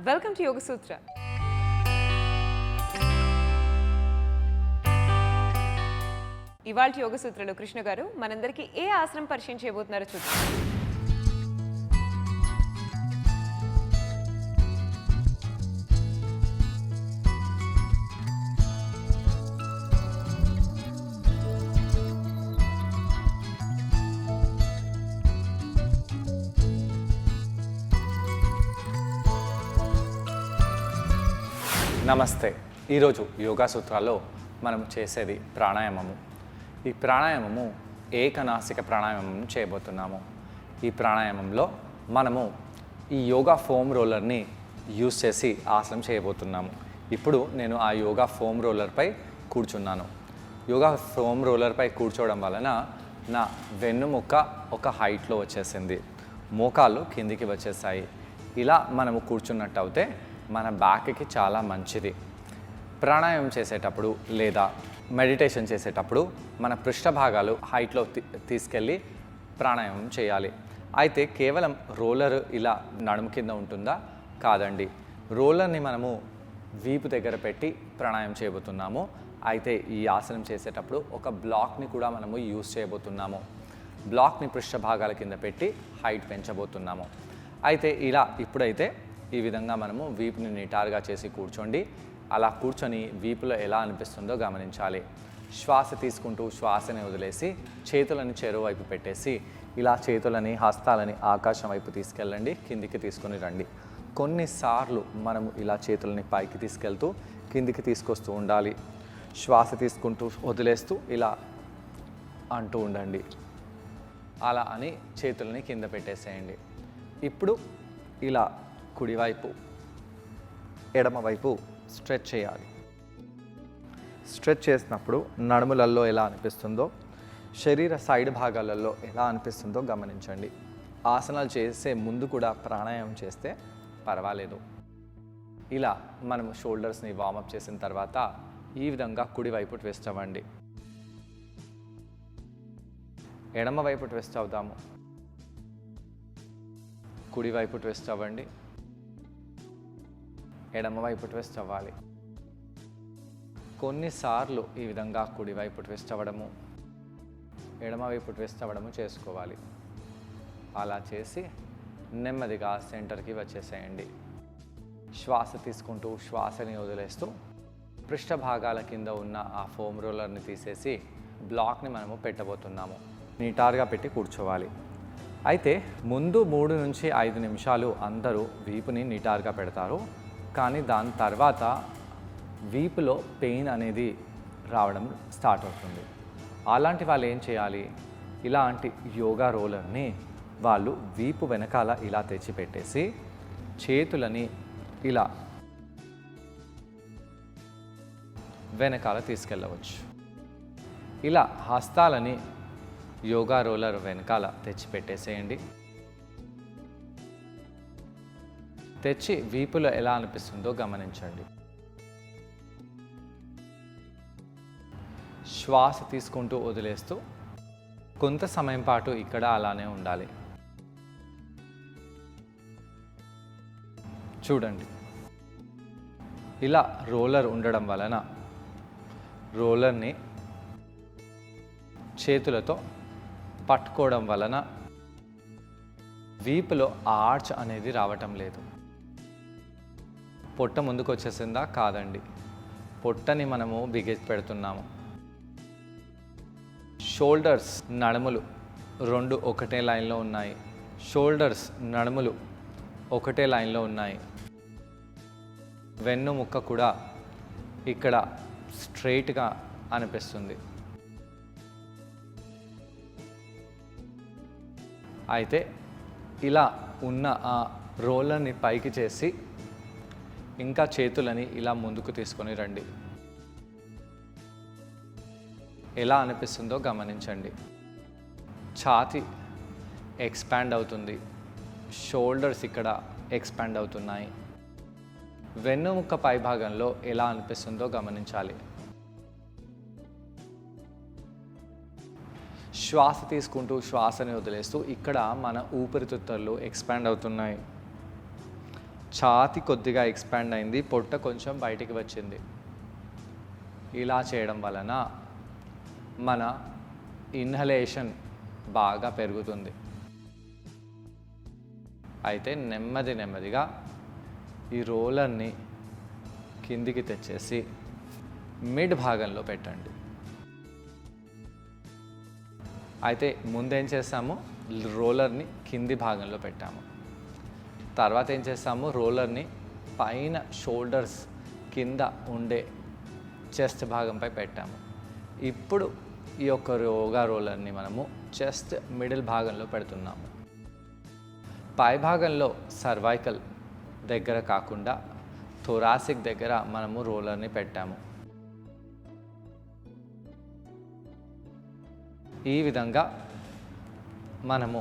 Welcome to యోగ సూత్ర. ఇవాళ యోగ సూత్రలో కృష్ణ గారు మనందరికీ ఏ ఆసనం పరిచయం చేయబోతున్నారో చూద్దాం. నమస్తే. ఈరోజు యోగా సూత్రాల్లో మనం చేసేది ప్రాణాయామము. ఈ ప్రాణాయామము ఏకనాసిక ప్రాణాయామం చేయబోతున్నాము. ఈ ప్రాణాయామంలో మనము ఈ యోగా ఫోమ్ రోలర్ని యూస్ చేసి ఆసనం చేయబోతున్నాము. ఇప్పుడు నేను ఆ యోగా ఫోమ్ రోలర్పై కూర్చున్నాను. యోగా ఫోమ్ రోలర్పై కూర్చోవడం వలన నా వెన్నుముక్క ఒక హైట్లో వచ్చేసింది, మోకాళ్ళు కిందికి వచ్చేసాయి. ఇలా మనము కూర్చున్నట్టు అయితే మన బ్యాక్కి చాలా మంచిది. ప్రాణాయామం చేసేటప్పుడు లేదా మెడిటేషన్ చేసేటప్పుడు మన పృష్ఠ భాగాలు హైట్లో తీసుకెళ్ళి ప్రాణాయామం చేయాలి. అయితే కేవలం రోలర్ ఇలా నడుము కింద ఉంటుందా? కాదండి. రోలర్ని మనము వీపు దగ్గర పెట్టి ప్రాణాయామం చేయబోతున్నాము. అయితే ఈ ఆసనం చేసేటప్పుడు ఒక బ్లాక్ని కూడా మనము యూజ్ చేయబోతున్నాము. బ్లాక్ని పృష్ఠ భాగాల కింద పెట్టి హైట్ పెంచబోతున్నాము. అయితే ఇలా ఇప్పుడైతే ఈ విధంగా మనము వీపుని నిటారుగా చేసి కూర్చోండి. అలా కూర్చొని వీపులో ఎలా అనిపిస్తుందో గమనించాలి. శ్వాస తీసుకుంటూ శ్వాసని వదిలేసి చేతులని చెరువు వైపు పెట్టేసి ఇలా చేతులని హస్తాలని ఆకాశం వైపు తీసుకెళ్ళండి, కిందికి తీసుకొని రండి. కొన్నిసార్లు మనము ఇలా చేతులని పైకి తీసుకెళ్తూ కిందికి తీసుకొస్తూ ఉండాలి. శ్వాస తీసుకుంటూ వదిలేస్తూ ఇలా అంటూ ఉండండి. అలా అని చేతులని కింద పెట్టేసేయండి. ఇప్పుడు ఇలా కుడివైపు ఎడమవైపు స్ట్రెచ్ చేయాలి. స్ట్రెచ్ చేసినప్పుడు నడుములలో ఎలా అనిపిస్తుందో, శరీర సైడ్ భాగాలలో ఎలా అనిపిస్తుందో గమనించండి. ఆసనాలు చేసే ముందు కూడా ప్రాణాయామం చేస్తే పర్వాలేదు. ఇలా మనము షోల్డర్స్ని వార్మప్ చేసిన తర్వాత ఈ విధంగా కుడివైపు ట్విస్ట్ అవ్వండి. ఎడమవైపు ట్విస్ట్ అవుదాము. కుడివైపు ట్విస్ట్ అవ్వండి. ఎడమవైపు ట్విస్ట్ అవ్వాలి. కొన్నిసార్లు ఈ విధంగా కుడివైపు ట్విస్ట్ అవ్వడము, ఎడమవైపు ట్విస్ట్ అవ్వడము చేసుకోవాలి. అలా చేసి నెమ్మదిగా సెంటర్కి వచ్చేసేయండి. శ్వాస తీసుకుంటూ శ్వాసని వదిలేస్తూ పృష్ఠ భాగాల కింద ఉన్న ఆ ఫోమ్ రోలర్ని తీసేసి బ్లాక్ని మనము పెట్టబోతున్నాము. నిటారుగా పెట్టి కూర్చోవాలి. అయితే ముందు 3 నుంచి 5 నిమిషాలు అందరూ వీపుని నిటారుగా పెడతారు. కానీ దాని తర్వాత వీపులో పెయిన్ అనేది రావడం స్టార్ట్ అవుతుంది. అలాంటి వాళ్ళు ఏం చేయాలి? ఇలాంటి యోగా రోలర్ని వాళ్ళు వీపు వెనకాల ఇలా తెచ్చిపెట్టేసి చేతులని ఇలా వెనకాల తీసుకెళ్ళవచ్చు. ఇలా హస్తాలని యోగా రోలర్ వెనకాల తెచ్చిపెట్టేసేయండి. తెచ్చి వీపులో ఎలా అనిపిస్తుందో గమనించండి. శ్వాస తీసుకుంటూ వదిలేస్తూ కొంత సమయం పాటు ఇక్కడ అలానే ఉండాలి. చూడండి, ఇలా రోలర్ ఉండడం వలన రోలర్ని చేతులతో పట్టుకోవడం వలన వీపులో ఆర్చ్ అనేది రావటం లేదు. పొట్ట ముందుకు వచ్చేసిందా? కాదండి. పొట్టని మనము బిగించి పెడుతున్నాము. షోల్డర్స్ నడుములు 2 ఒకటే లైన్లో ఉన్నాయి. షోల్డర్స్ నడుములు ఒకటే లైన్లో ఉన్నాయి. వెన్నుముక్క కూడా ఇక్కడ స్ట్రైట్గా అనిపిస్తుంది. అయితే ఇలా ఉన్న ఆ రోలర్ని పైకి చేసి ఇంకా చేతులని ఇలా ముందుకు తీసుకొని రండి. ఎలా అనిపిస్తుందో గమనించండి. ఛాతీ ఎక్స్పాండ్ అవుతుంది. షోల్డర్స్ ఇక్కడ ఎక్స్పాండ్ అవుతున్నాయి. వెన్నుముక్క పై భాగంలో ఎలా అనిపిస్తుందో గమనించాలి. శ్వాస తీసుకుంటూ శ్వాసని వదిలేస్తూ ఇక్కడ మన ఊపిరితిత్తులు ఎక్స్పాండ్ అవుతున్నాయి. ఛాతీ కొద్దిగా ఎక్స్పాండ్ అయింది, పొట్ట కొంచెం బయటికి వచ్చింది. ఇలా చేయడం వలన మన ఇన్హలేషన్ బాగా పెరుగుతుంది. అయితే నెమ్మదిగా ఈ రోలర్ని కిందికి తెచ్చేసి మిడ్ భాగంలో పెట్టండి. అయితే ముందేం చేస్తాము, రోలర్ని కింది భాగంలో పెట్టాము. తర్వాత ఏం చేస్తాము, రోలర్ని పైన షోల్డర్స్ కింద ఉండే చెస్ట్ భాగంపై పెట్టాము. ఇప్పుడు ఈ యొక్క యోగా రోలర్ని మనము చెస్ట్ మిడిల్ భాగంలో పెడుతున్నాము. పై భాగంలో సర్వైకల్ దగ్గర కాకుండా థొరాసిక్ దగ్గర మనము రోలర్ని పెట్టాము. ఈ విధంగా మనము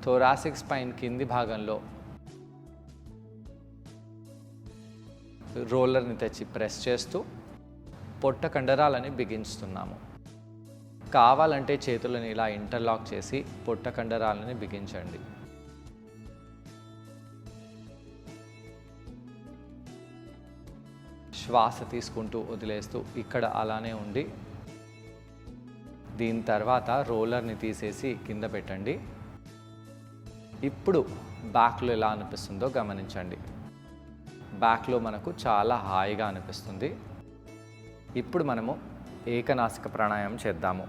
థొరాసిక్ స్పైన్ కింది భాగంలో రోలర్ని తెచ్చి ప్రెస్ చేస్తూ పొట్ట కండరాలని బిగించుతున్నాము. కావాలంటే చేతులను ఇలా ఇంటర్లాక్ చేసి పొట్ట కండరాలని బిగించండి. శ్వాస తీసుకుంటూ వదిలేస్తూ ఇక్కడ అలానే ఉండి దీని తర్వాత రోలర్ని తీసేసి కింద పెట్టండి. ఇప్పుడు బ్యాక్లో ఎలా అనిపిస్తుందో గమనించండి. బ్యాక్లో మనకు చాలా హాయిగా అనిపిస్తుంది. ఇప్పుడు మనము ఏకనాసిక ప్రాణాయామం చేద్దాము.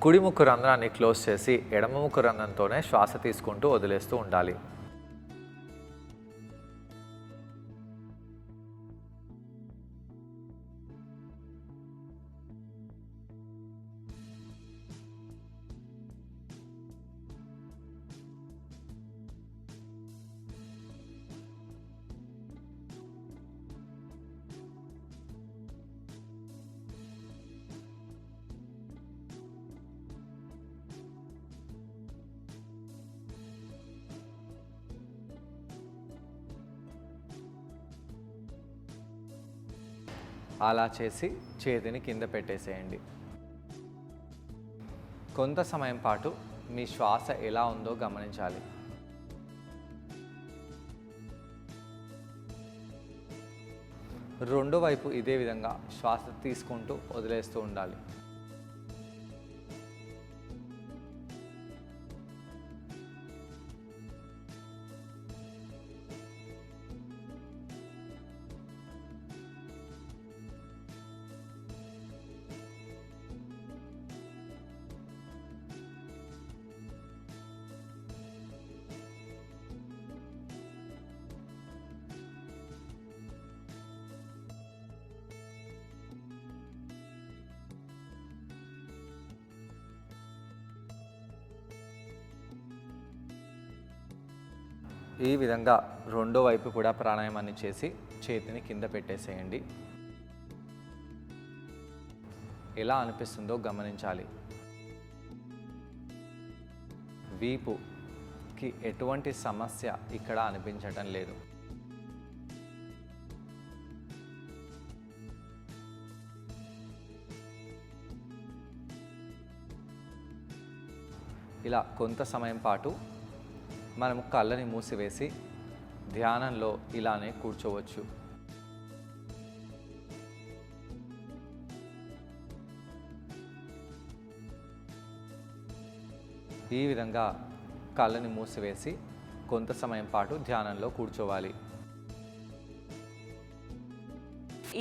కుడి ముక్కు రంధ్రాన్ని క్లోజ్ చేసి ఎడమ ముక్కు రంధ్రంతోనే శ్వాస తీసుకుంటూ వదిలేస్తూ ఉండాలి. అలా చేసి చేతిని కింద పెట్టేసేయండి. కొంత సమయం పాటు మీ శ్వాస ఎలా ఉందో గమనించాలి. రెండో వైపు ఇదే విధంగా శ్వాస తీసుకుంటూ వదిలేస్తూ ఉండాలి. ఈ విధంగా రెండో వైపు కూడా ప్రాణాయామాన్ని చేసి చేతిని కింద పెట్టేసేయండి. ఎలా అనిపిస్తుందో గమనించాలి. వీపుకి ఎటువంటి సమస్య ఇక్కడ అనిపించటం లేదు. ఇలా కొంత సమయం పాటు మనము కళ్ళని మూసివేసి ధ్యానంలో ఇలానే కూర్చోవచ్చు. ఈ విధంగా కళ్ళని మూసివేసి కొంత సమయం పాటు ధ్యానంలో కూర్చోవాలి.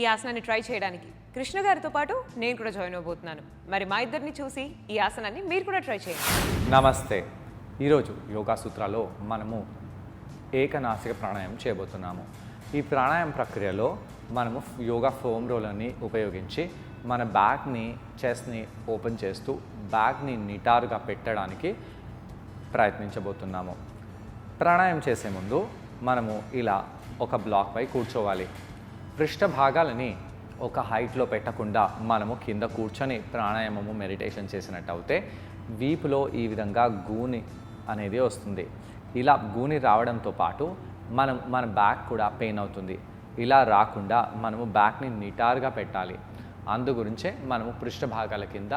ఈ ఆసనాన్ని ట్రై చేయడానికి కృష్ణ గారితో పాటు నేను కూడా జాయిన్ అవబోతున్నాను. మరి మా ఇద్దరిని చూసి ఈ ఆసనాన్ని మీరు కూడా ట్రై చేయండి. నమస్తే. ఈరోజు యోగా సూత్రాల్లో మనము ఏకనాసిక ప్రాణాయామం చేయబోతున్నాము. ఈ ప్రాణాయామ ప్రక్రియలో మనము యోగా ఫోమ్ రోలర్ని ఉపయోగించి మన బ్యాక్ని చెస్ట్ని ఓపెన్ చేస్తూ బ్యాక్ని నిటారుగా పెట్టడానికి ప్రయత్నించబోతున్నాము. ప్రాణాయామం చేసే ముందు మనము ఇలా ఒక బ్లాక్పై కూర్చోవాలి. పృష్ఠ భాగాలని ఒక హైట్లో పెట్టకుండా మనము కింద కూర్చొని ప్రాణాయామము మెడిటేషన్ చేసినట్టు అయితే వీపులో ఈ విధంగా గూని అనేది వస్తుంది. ఇలా గూని రావడంతో పాటు మన బ్యాక్ కూడా పెయిన్ అవుతుంది. ఇలా రాకుండా మనము బ్యాక్ని నిటారుగా పెట్టాలి. అందు గురించే మనము పృష్ఠ భాగాల కింద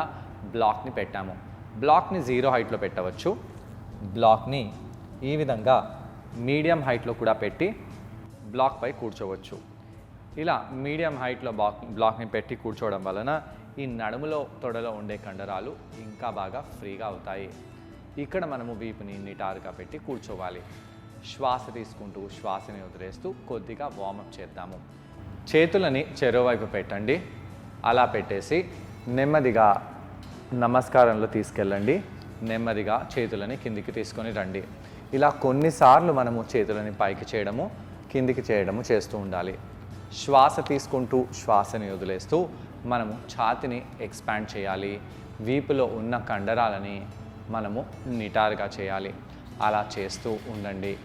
బ్లాక్ని పెట్టాము. బ్లాక్ని 0 హైట్లో పెట్టవచ్చు. బ్లాక్ని ఈ విధంగా మీడియం హైట్లో కూడా పెట్టి బ్లాక్పై కూర్చోవచ్చు. ఇలా మీడియం హైట్లో బ్లాక్ని పెట్టి కూర్చోవడం వలన ఈ నడుములో తొడలో ఉండే కండరాలు ఇంకా బాగా ఫ్రీగా అవుతాయి. ఇక్కడ మనము వీపుని నిటారుగా పెట్టి కూర్చోవాలి. శ్వాస తీసుకుంటూ శ్వాసని వదిలేస్తూ కొద్దిగా వార్మప్ చేద్దాము. చేతులని చెరోవైపు పెట్టండి. అలా పెట్టేసి నెమ్మదిగా నమస్కారంలో తీసుకెళ్ళండి. నెమ్మదిగా చేతులని కిందికి తీసుకొని రండి. ఇలా కొన్నిసార్లు మనము చేతులని పైకి చేయడము కిందికి చేయడము చేస్తూ ఉండాలి. శ్వాస తీసుకుంటూ శ్వాసని వదిలేస్తూ మనము ఛాతిని ఎక్స్పాండ్ చేయాలి. వీపులో ఉన్న కండరాలని మనము నిటారుగా చేయాలి. అలా చేస్తూ ఉండండి.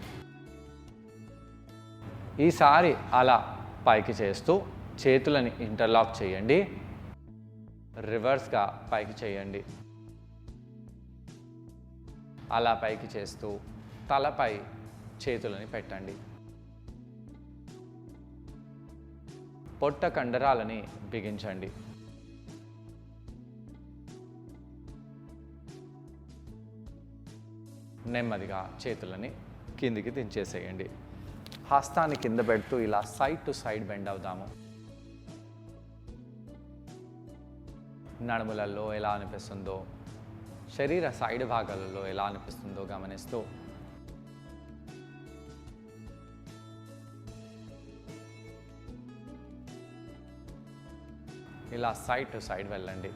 ఈసారి అలా పైకి చేస్తూ చేతులని ఇంటర్లాక్ చేయండి. రివర్స్గా పైకి చేయండి. అలా పైకి చేస్తూ తలపై చేతులని పెట్టండి. పొట్ట కండరాలని బిగించండి. నెమ్మదిగా చేతులని కిందికి దించేసేయండి. హస్తాన్ని కింద పెడుతూ ఇలా సైడ్ టు సైడ్ బెండ్ అవుదాము. నడుములలో ఎలా అనిపిస్తుందో, శరీర సైడ్ భాగాలలో ఎలా అనిపిస్తుందో గమనిస్తూ ఇలా సైడ్ టు సైడ్ వెళ్ళండి.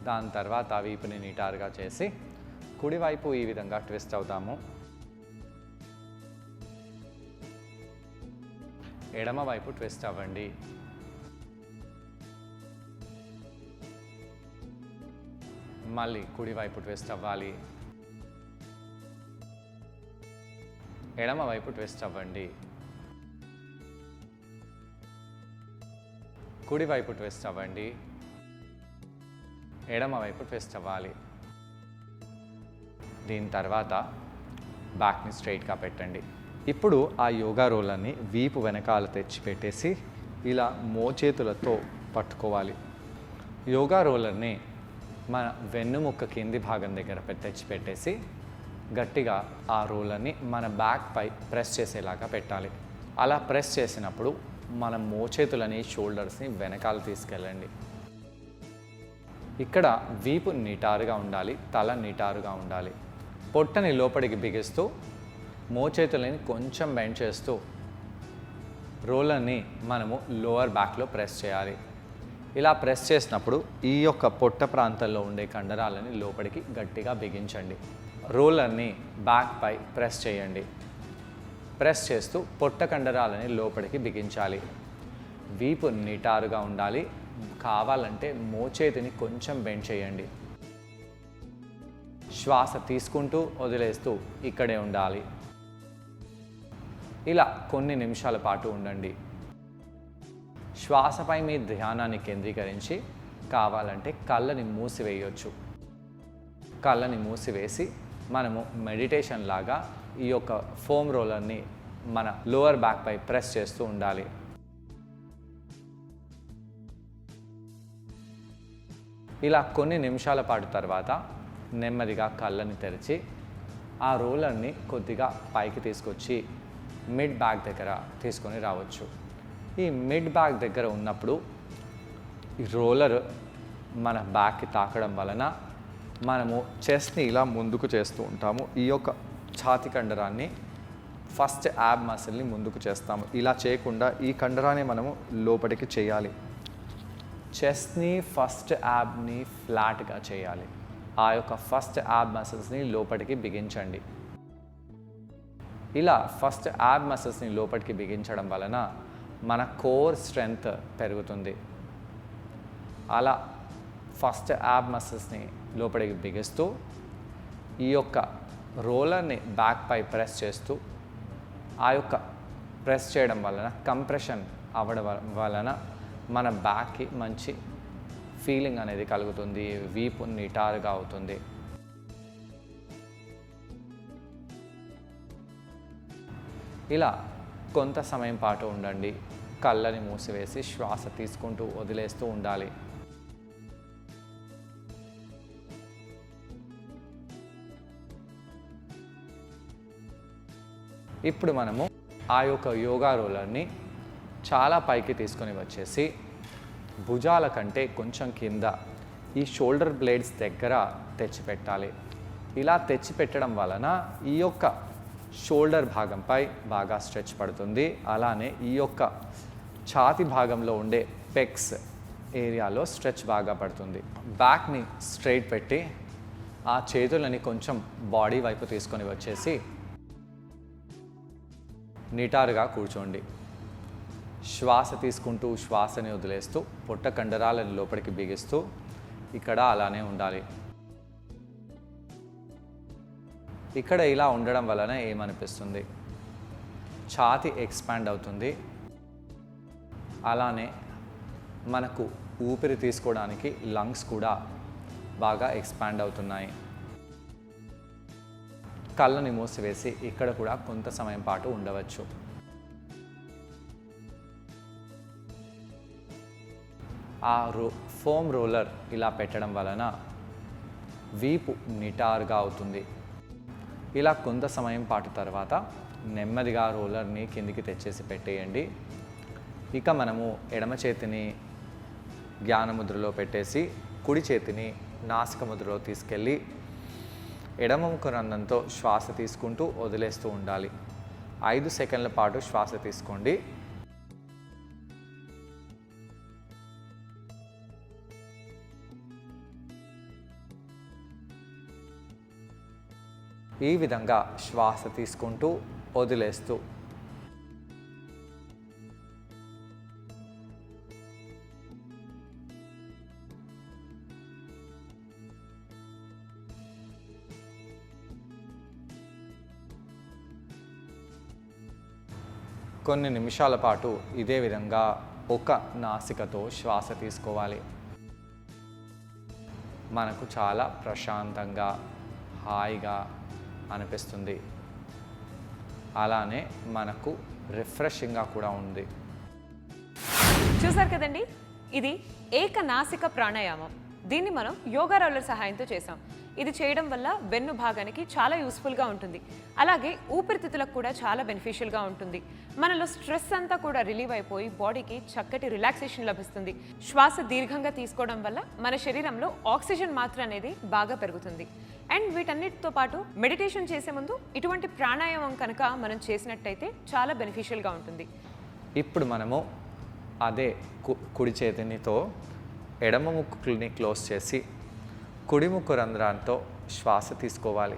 దాని తర్వాత వీపుని నిటారుగా చేసి కుడివైపు ఈ విధంగా ట్విస్ట్ అవుతాము. ఎడమ వైపు ట్విస్ట్ అవ్వండి. మళ్ళీ కుడివైపు ట్విస్ట్ అవ్వాలి. ఎడమ వైపు ట్విస్ట్ అవ్వండి. కుడివైపు ట్విస్ట్ అవ్వండి. ఎడమ వైపు ట్విస్ట్ అవ్వాలి. దీని తర్వాత బ్యాక్ని స్ట్రైట్గా పెట్టండి. ఇప్పుడు ఆ యోగా రోలర్ని వీపు వెనకాల తెచ్చి పెట్టేసి ఇలా మోచేతులతో పట్టుకోవాలి. యోగా రోలర్ని మన వెన్నుముక్క కింది భాగం దగ్గర తెచ్చి పెట్టేసి గట్టిగా ఆ రోలర్ని మన బ్యాక్ పై ప్రెస్ చేసేలాగా పెట్టాలి. అలా ప్రెస్ చేసినప్పుడు మన మోచేతులని షోల్డర్స్ని వెనకాల తీసుకెళ్ళండి. ఇక్కడ వీపు నిటారుగా ఉండాలి, తల నిటారుగా ఉండాలి. పొట్టని లోపలికి బిగిస్తూ మోచేతులని కొంచెం బెండ్ చేస్తూ రోలర్ని మనము లోవర్ బ్యాక్లో ప్రెస్ చేయాలి. ఇలా ప్రెస్ చేసినప్పుడు ఈ యొక్క పొట్ట ప్రాంతంలో ఉండే కండరాలని లోపలికి గట్టిగా బిగించండి. రోలర్ని బ్యాక్ పై ప్రెస్ చేయండి. ప్రెస్ చేస్తూ పొట్ట కండరాలని లోపలికి బిగించాలి. వీపు నిటారుగా ఉండాలి. కావాలంటే మోచేతిని కొంచెం బెండ్ చేయండి. శ్వాస తీసుకుంటూ వదిలేస్తూ ఇక్కడే ఉండాలి. ఇలా కొన్ని నిమిషాల పాటు ఉండండి. శ్వాసపై మీ ధ్యానాన్ని కేంద్రీకరించి కావాలంటే కళ్ళని మూసివేయవచ్చు. కళ్ళని మూసివేసి మనము మెడిటేషన్ లాగా ఈ యొక్క ఫోమ్ రోలర్ని మన లోవర్ బ్యాక్ పై ప్రెస్ చేస్తూ ఉండాలి. ఇలా కొన్ని నిమిషాల పాటు తర్వాత నెమ్మదిగా కళ్ళని తెరిచి ఆ రోలర్ని కొద్దిగా పైకి తీసుకొచ్చి మిడ్ బ్యాక్ దగ్గర తీసుకొని రావచ్చు. ఈ మిడ్ బ్యాక్ దగ్గర ఉన్నప్పుడు ఈ రోలర్ మన బ్యాక్కి తాకడం వలన మనము చెస్ట్ని ఇలా ముందుకు చేస్తూ ఉంటాము. ఈ యొక్క ఛాతీ కండరాన్ని ఫస్ట్ యాబ్ మసిల్ని ముందుకు చేస్తాము. ఇలా చేయకుండా ఈ కండరాన్ని మనము లోపలికి చేయాలి. చెస్ట్ని ఫస్ట్ యాబ్ని ఫ్లాట్గా చేయాలి. ఆ యొక్క ఫస్ట్ యాబ్ మసిల్స్ని లోపలికి బిగించండి. ఇలా ఫస్ట్ యాబ్ మసిల్స్ని లోపలికి బిగించడం వలన మన కోర్ స్ట్రెంగ్త్ పెరుగుతుంది. అలా ఫస్ట్ యాబ్ మసిల్స్ని లోపలికి బిగిస్తూ ఈ యొక్క రోలర్ని బ్యాక్ పై ప్రెస్ చేస్తూ ఆ యొక్క ప్రెస్ చేయడం వలన కంప్రెషన్ అవ్వడం వలన మన బ్యాక్కి మంచి ఫీలింగ్ అనేది కలుగుతుంది. వీపు నిటారుగా అవుతుంది. ఇలా కొంత సమయం పాటు ఉండండి. కళ్ళని మూసివేసి శ్వాస తీసుకుంటూ వదిలేస్తూ ఉండాలి. ఇప్పుడు మనము ఆ యొక్క యోగా రోలర్ని చాలా పైకి తీసుకొని వచ్చేసి భుజాల కంటే కొంచెం కింద ఈ షోల్డర్ బ్లేడ్స్ దగ్గర తెచ్చిపెట్టాలి. ఇలా తెచ్చిపెట్టడం వలన ఈ యొక్క షోల్డర్ భాగంపై బాగా స్ట్రెచ్ పడుతుంది. అలానే ఈ యొక్క ఛాతి భాగంలో ఉండే పెక్స్ ఏరియాలో స్ట్రెచ్ బాగా పడుతుంది. బ్యాక్ని స్ట్రైట్ పెట్టి ఆ చేతులని కొంచెం బాడీ వైపు తీసుకొని వచ్చేసి నిటారుగా కూర్చోండి. శ్వాస తీసుకుంటూ శ్వాసని వదిలేస్తూ పొట్ట కండరాలను లోపలికి బిగిస్తూ ఇక్కడ అలానే ఉండాలి. ఇక్కడ ఇలా ఉండడం వలన ఏమనిపిస్తుంది, ఛాతీ ఎక్స్పాండ్ అవుతుంది. అలానే మనకు ఊపిరి తీసుకోవడానికి లంగ్స్ కూడా బాగా ఎక్స్పాండ్ అవుతున్నాయి. కళ్ళని మూసివేసి ఇక్కడ కూడా కొంత సమయం పాటు ఉండవచ్చు. ఆ ఫోమ్ రోలర్ ఇలా పెట్టడం వలన వీపు నిటారుగా అవుతుంది. ఇలా కొంత సమయం పాటు తర్వాత నెమ్మదిగా రోలర్ని కిందికి తెచ్చేసి పెట్టేయండి. ఇక మనము ఎడమ చేతిని జ్ఞానముద్రలో పెట్టేసి కుడి చేతిని నాసిక ముద్రలో తీసుకెళ్ళి ఎడమ ముఖ రంధ్రంతో శ్వాస తీసుకుంటూ వదిలేస్తూ ఉండాలి. 5 సెకండ్ల పాటు శ్వాస తీసుకోండి. ఈ విధంగా శ్వాస తీసుకుంటూ వదిలేస్తూ కొన్ని నిమిషాల పాటు ఇదే విధంగా ఒక నాసికతో శ్వాస తీసుకోవాలి. మనకు చాలా ప్రశాంతంగా హాయిగా అనిపిస్తుంది. అలానే మనకు రిఫ్రెషింగ్గా కూడా ఉంది. చూసారు కదండి, ఇది ఏకనాసిక ప్రాణాయామం. దీన్ని మనం యోగా రోలర్ సహాయంతో చేసాం. ఇది చేయడం వల్ల వెన్ను భాగానికి చాలా యూస్ఫుల్గా ఉంటుంది. అలాగే ఊపిరితిత్తులకు కూడా చాలా బెనిఫిషియల్గా ఉంటుంది. మనలో స్ట్రెస్ అంతా కూడా రిలీవ్ అయిపోయి బాడీకి చక్కటి రిలాక్సేషన్ లభిస్తుంది. శ్వాస దీర్ఘంగా తీసుకోవడం వల్ల మన శరీరంలో ఆక్సిజన్ మాత్ర అనేది బాగా పెరుగుతుంది. అండ్ వీటన్నిటితో పాటు మెడిటేషన్ చేసే ముందు ఇటువంటి ప్రాణాయామం కనుక మనం చేసినట్టయితే చాలా బెనిఫిషియల్గా ఉంటుంది. ఇప్పుడు మనము అదే కుడి చేతినితో ఎడమ ముక్కుని క్లోజ్ చేసి కుడి ముక్కు రంధ్రంతో శ్వాస తీసుకోవాలి.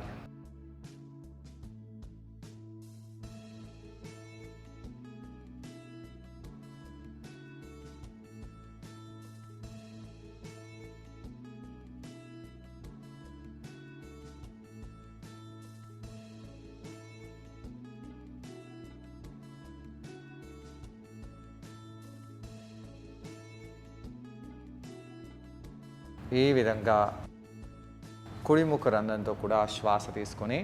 ఈ విధంగా కుడి ముఖ రంధ్రంతో కూడా శ్వాస తీసుకొని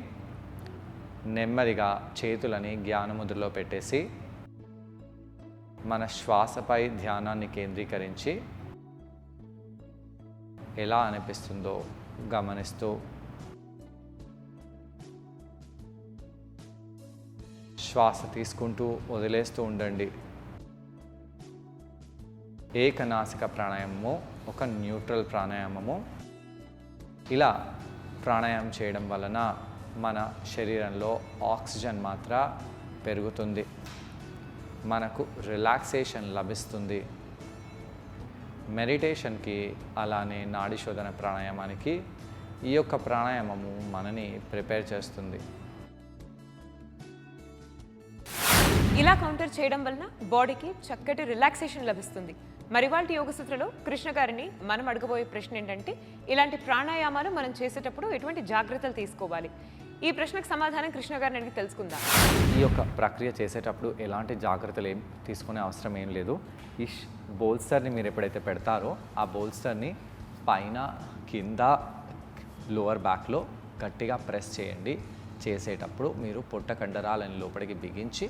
నెమ్మదిగా చేతులని జ్ఞానముద్రలో పెట్టేసి మన శ్వాసపై ధ్యానాన్ని కేంద్రీకరించి ఎలా అనిపిస్తుందో గమనిస్తూ శ్వాస తీసుకుంటూ వదిలేస్తూ ఉండండి. ఏకనాసిక ప్రాణాయామము ఒక న్యూట్రల్ ప్రాణాయామము. ఇలా ప్రాణాయామం చేయడం వలన మన శరీరంలో ఆక్సిజన్ మాత్ర పెరుగుతుంది, మనకు రిలాక్సేషన్ లభిస్తుంది. మెడిటేషన్కి అలానే నాడీ శోధన ప్రాణాయామానికి ఈ యొక్క ప్రాణాయామము మనని ప్రిపేర్ చేస్తుంది. ఇలా కౌంటర్ చేయడం వలన బాడీకి చక్కటి రిలాక్సేషన్ లభిస్తుంది. మరి వాళ్ళ యోగ సూత్రలో కృష్ణ గారిని మనం అడగబోయే ప్రశ్న ఏంటంటే, ఇలాంటి ప్రాణాయామాలు మనం చేసేటప్పుడు ఎటువంటి జాగ్రత్తలు తీసుకోవాలి? ఈ ప్రశ్నకు సమాధానం కృష్ణ గారిని అడిగి తెలుసుకుందాం. ఈ యొక్క ప్రక్రియ చేసేటప్పుడు ఎలాంటి జాగ్రత్తలు ఏం తీసుకునే అవసరం ఏం లేదు. ఈ బోల్స్టర్ని మీరు ఎప్పుడైతే పెడతారో ఆ బోల్స్టర్ని పైన కింద లోవర్ బ్యాక్లో గట్టిగా ప్రెస్ చేయండి. చేసేటప్పుడు మీరు పొట్ట కండరాలను లోపలికి బిగించి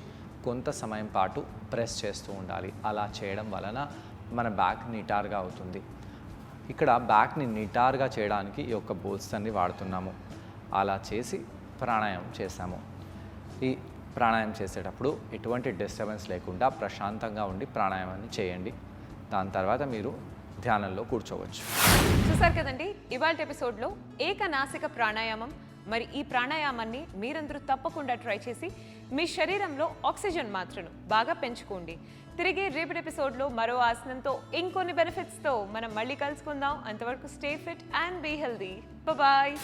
కొంత సమయం పాటు ప్రెస్ చేస్తూ ఉండాలి. అలా చేయడం వలన మన బ్యాక్ నిటారుగా అవుతుంది. ఇక్కడ బ్యాక్ని నిటారుగా చేయడానికి ఈ యొక్క బోల్స్టర్ని వాడుతున్నాము. అలా చేసి ప్రాణాయామం చేశాము. ఈ ప్రాణాయామం చేసేటప్పుడు ఎటువంటి డిస్టర్బెన్స్ లేకుండా ప్రశాంతంగా ఉండి ప్రాణాయామాన్ని చేయండి. దాని తర్వాత మీరు ధ్యానంలో కూర్చోవచ్చు. చూసారు కదండి ఇవాళ ఎపిసోడ్లో ఏకనాసిక ప్రాణాయామం. మరి ఈ ప్రాణాయామాన్ని మీరందరూ తప్పకుండా ట్రై చేసి మీ శరీరంలో ఆక్సిజన్ మాత్రను బాగా పెంచుకోండి. తిరిగి రేపటి ఎపిసోడ్లో మరో ఆసనంతో ఇంకొన్ని బెనిఫిట్స్తో మనం మళ్ళీ కలుసుకుందాం. అంతవరకు stay fit and be healthy. Bye.